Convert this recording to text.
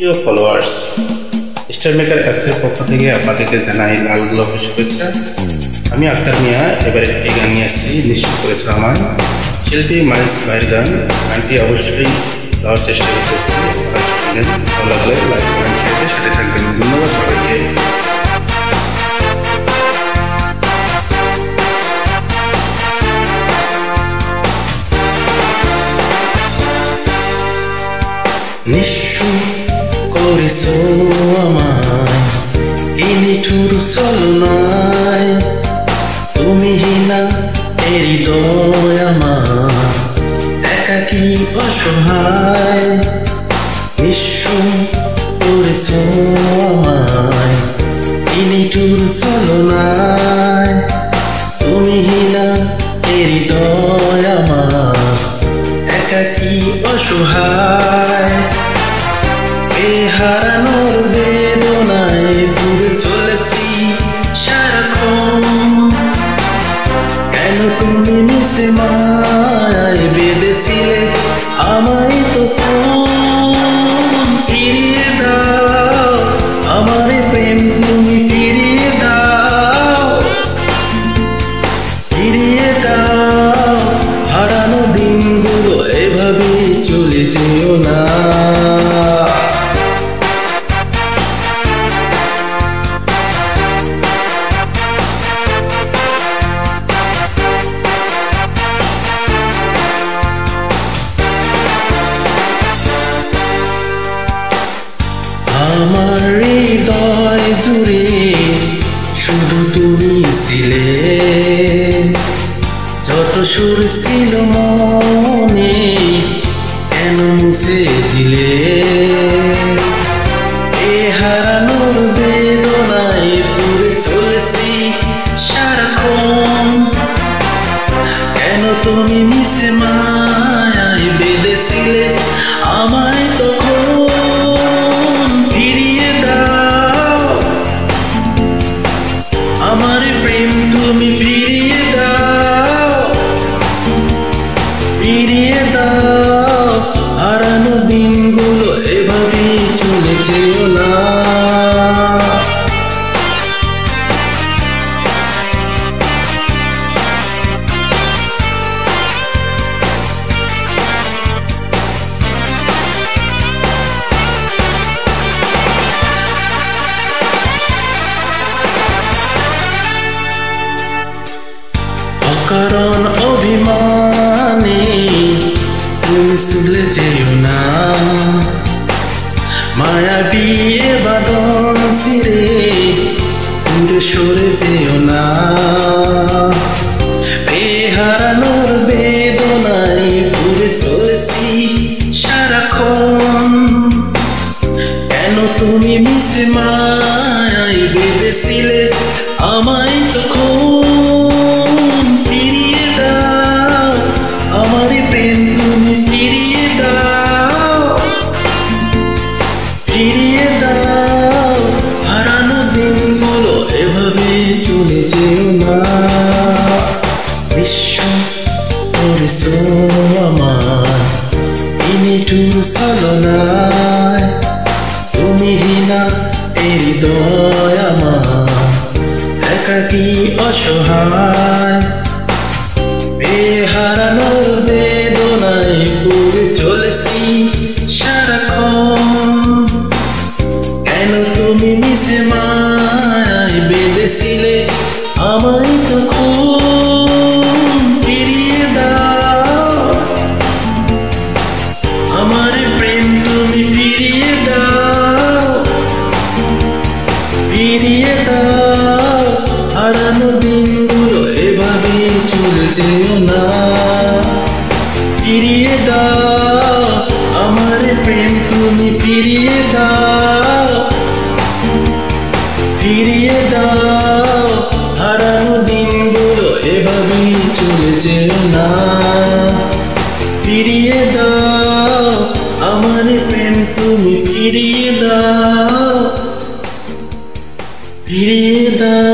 প্রিয় followers, star maker অ্যাপসের পক্ষ থেকে আপনাদেরকে জানাই লাল গোলাপের শুভেচ্ছা। আমি আক্তার মিয়া এবারে একটি গান নিয়ে আসছি, নিশ্চিত করেছে আমার শিল্পী মাইলস ভাইয়ের গানটি অবশ্যই গাওয়ার চেষ্টা করতেছি। ভালো লাগলে লাইক কমেন্ট শেয়ার সাথে থাকবেন। ধন্যবাদ সবাইকে। নিঃস্ব করেছ আমায় এই নিঠুর ছলনায়, তুমি না এই হৃদয় আমার একাকী অসহায়। নিঃস্ব করেছ আমায় এই নিঠুর ছলনায়, তুমি না এই হৃদয় আমার একাকী অসহায়। হারানোর বেদনায় ডুবে চলেছি সারাক্ষণ, কেন তুমি নিচে মায়ায় বেঁধেছিলে আমায় তখন। ফিরিয়ে দাও আমার প্রেম, তুমি ফিরিয়ে দাও, ফিরিয়ে দাও। হারানো দিনগুলো এভাবে চলে যেও না। আমার হৃদয় জুড়ে শুধু তুমি ছিলে, যত সুর ছিল মনে কেন মুছে দিলে। এ হারানোর বেদনায় পুড়ে চলেছি সারাক্ষণ, কেন তুমি মিশে মায়ায় বেঁধেছিলে আমায় তখন। আমার প্রেম তুমি ফিরিয়ে দাও, ফিরিয়ে দাও। হারানো দিনগুলো এভাবে চলে যেও না। কারণ অভিমানে তুমি চলে যেও না, মায়াবী বাঁধন ছিঁড়ে দূরে সরে যেও না। হারানোর বেদনায় পুড়ে চলেছি সারাক্ষণ, কেন তুমি মিশে মায়ায় বেঁধেছিলে আমায় তখন। ফিরিয়ে দাও হারানো দিনগুলো এভাবে চলে যেও না। বিশ্ব করেছ আমার এই নিঠুর ছলনায়, তুমি না এই হৃদয় আমার একাকী অসহায়। হারানোর বেদনায় পুড়ে চলেছি সারাক্ষণ, কেন তুমি মিশে মায়ায় বেঁধেছিলে আমায় তখন। ফিরিয়ে দাও আমার প্রেম, তুমি ফিরিয়ে দাও, ফিরিয়ে দাও। হারানো দিনগুলো এভাবে চলে যেও না। ফিরিয়ে দাও আমার প্রেম, তুমি ফিরিয়ে দাও, ফিরিয়ে দাও। হারানো দিনগুলো এভাবে চলে যেও না। ফিরিয়ে দাও আমার প্রেম, তুমি ফিরিয়ে দাও, ফিরিয়ে দাও।